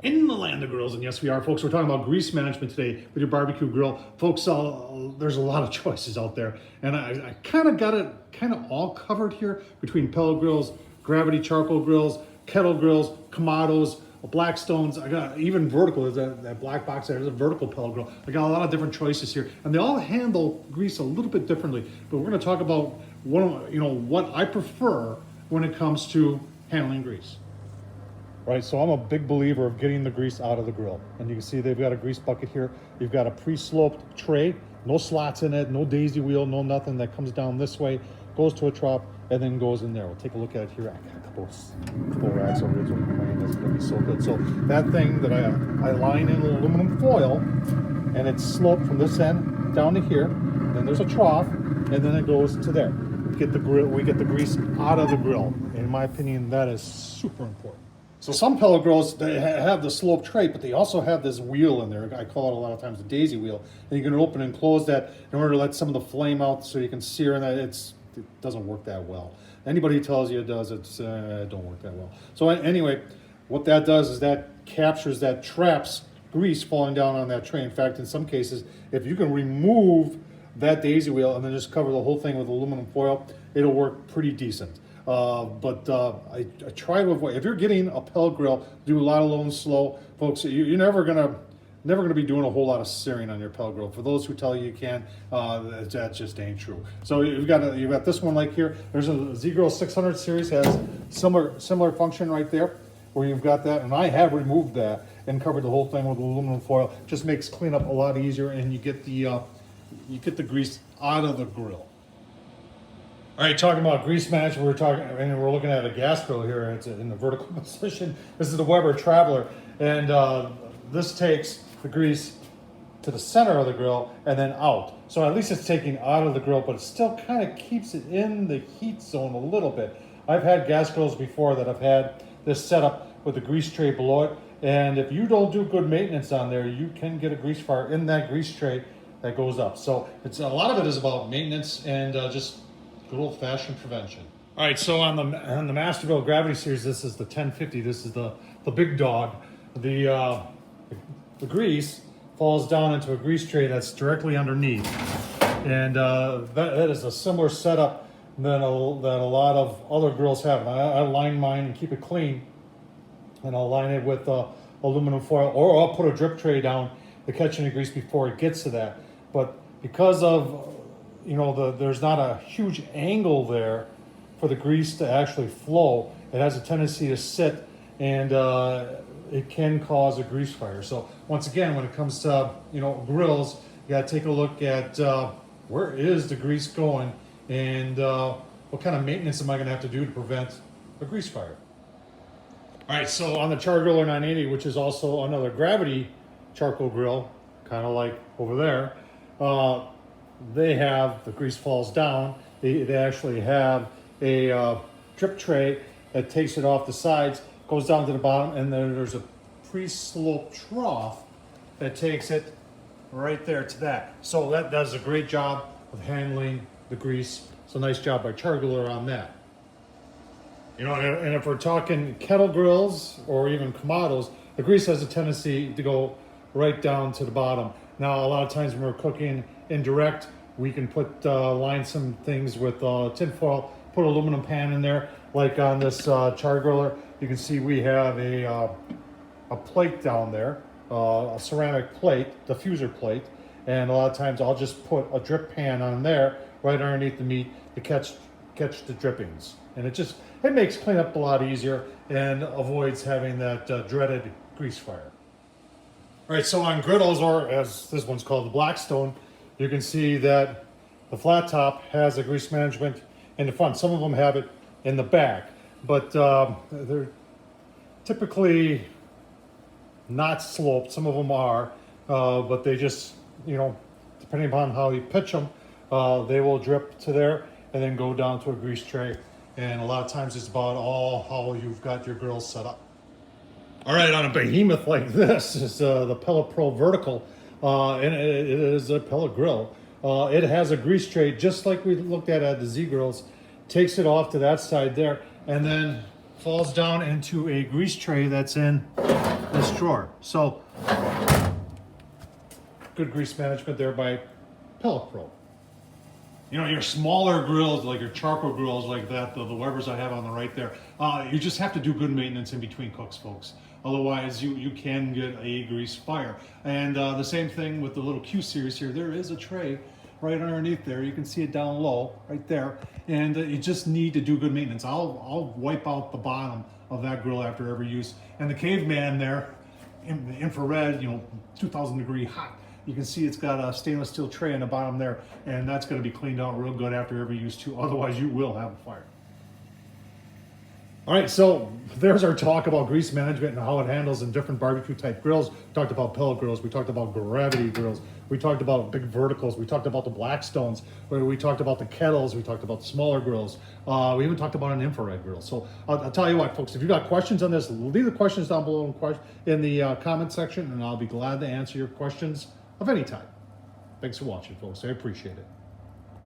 In the land of grills, and yes, we are, folks. We're talking about grease management today with your barbecue grill, folks. There's a lot of choices out there, and I kind of got it kind of all covered here between pellet grills, gravity charcoal grills, kettle grills, Kamados, Blackstones. I got even vertical. There's that black box there. There's a vertical pellet grill. I got a lot of different choices here, and they all handle grease a little bit differently. But we're going to talk about what I prefer when it comes to handling grease. Right, so I'm a big believer of getting the grease out of the grill. And you can see they've got a grease bucket here. You've got a pre-sloped tray, no slots in it, no daisy wheel, no nothing that comes down this way, goes to a trough, and then goes in there. We'll take a look at it here. I got a couple racks over here. That's gonna be so good. So that thing that I line in aluminum foil, and it's sloped from this end down to here. Then there's a trough, and then it goes to there. We get the grease out of the grill. In my opinion, that is super important. So some pellet grills, they have the slope tray, but they also have this wheel in there. I call it a lot of times the daisy wheel. And you can open and close that in order to let some of the flame out so you can sear in that. It doesn't work that well. Anybody who tells you it does, it don't work that well. So anyway, what that does is that captures, that traps grease falling down on that tray. In fact, in some cases, if you can remove that daisy wheel and then just cover the whole thing with aluminum foil, it'll work pretty decent. I try to avoid, if you're getting a pellet grill, do a lot of low and slow, folks. You're never gonna be doing a whole lot of searing on your pellet grill. For those who tell you can, that just ain't true. So you've got this one like here. There's a Z-Grill 600 series, has similar function right there, where you've got that, and I have removed that and covered the whole thing with aluminum foil. Just makes cleanup a lot easier, and you get the grease out of the grill. All right, talking about grease management, we're looking at a gas grill here. It's in the vertical position. This is the Weber Traveler, and this takes the grease to the center of the grill and then out. So at least it's taking out of the grill, but it still kind of keeps it in the heat zone a little bit. I've had gas grills before that have had this setup with the grease tray below it, and if you don't do good maintenance on there, you can get a grease fire in that grease tray that goes up. So a lot of it is about maintenance and just good old-fashioned prevention. All right, so on the Masterbuilt Gravity Series, this is the 1050. This is the big dog. The grease falls down into a grease tray that's directly underneath, and that is a similar setup that a lot of other grills have. And I line mine and keep it clean, and I'll line it with aluminum foil, or I'll put a drip tray down to catch any grease before it gets to that. But because of there's not a huge angle there for the grease to actually flow, it has a tendency to sit, and it can cause a grease fire. So once again, when it comes to grills, you got to take a look at where is the grease going, and what kind of maintenance am I going to have to do to prevent a grease fire. All right, so on the Char Griller 980, which is also another gravity charcoal grill, kind of like over there, they have the grease falls down. They actually have a drip tray that takes it off the sides, goes down to the bottom, and then there's a pre-sloped trough that takes it right there to that. So that does a great job of handling the grease. So nice job by Char Griller on that. And if we're talking kettle grills or even Kamados, the grease has a tendency to go right down to the bottom. Now, a lot of times when we're cooking indirect, we can line some things with tin foil, put an aluminum pan in there. Like on this Char Griller, you can see we have a plate down there, a ceramic plate, diffuser plate, and a lot of times I'll just put a drip pan on there right underneath the meat to catch the drippings. And it makes cleanup a lot easier and avoids having that dreaded grease fire. All right, so on Griddles, or as this one's called, the Blackstone, you can see that the flat top has a grease management in the front. Some of them have it in the back, but they're typically not sloped. Some of them are, but they just, depending upon how you pitch them, they will drip to there and then go down to a grease tray. And a lot of times it's about all how you've got your grill set up. All right, on a behemoth like this is the Pellet Pro Vertical, and it is a pellet grill. It has a grease tray just like we looked at the Z Grills. Takes it off to that side there, and then falls down into a grease tray that's in this drawer. So good grease management there by Pellet Pro. You know, your smaller grills, like your charcoal grills like that, the Webers I have on the right there, you just have to do good maintenance in between cooks, folks. Otherwise, you can get a grease fire. And the same thing with the little Q series here. There is a tray right underneath there. You can see it down low right there. And you just need to do good maintenance. I'll wipe out the bottom of that grill after every use. And the Caveman there, in the infrared, you know, 2,000 degree hot. You can see it's got a stainless steel tray in the bottom there, and that's going to be cleaned out real good after every use too. Otherwise, you will have a fire. All right, so there's our talk about grease management and how it handles in different barbecue type grills. We talked about pellet grills, we talked about gravity grills, we talked about big verticals, we talked about the Blackstones, we talked about the kettles, we talked about the smaller grills. We even talked about an infrared grill. So I'll tell you what, folks, if you got questions on this, leave the questions down below in the comment section, and I'll be glad to answer your questions of any type. Thanks for watching, folks. I appreciate it.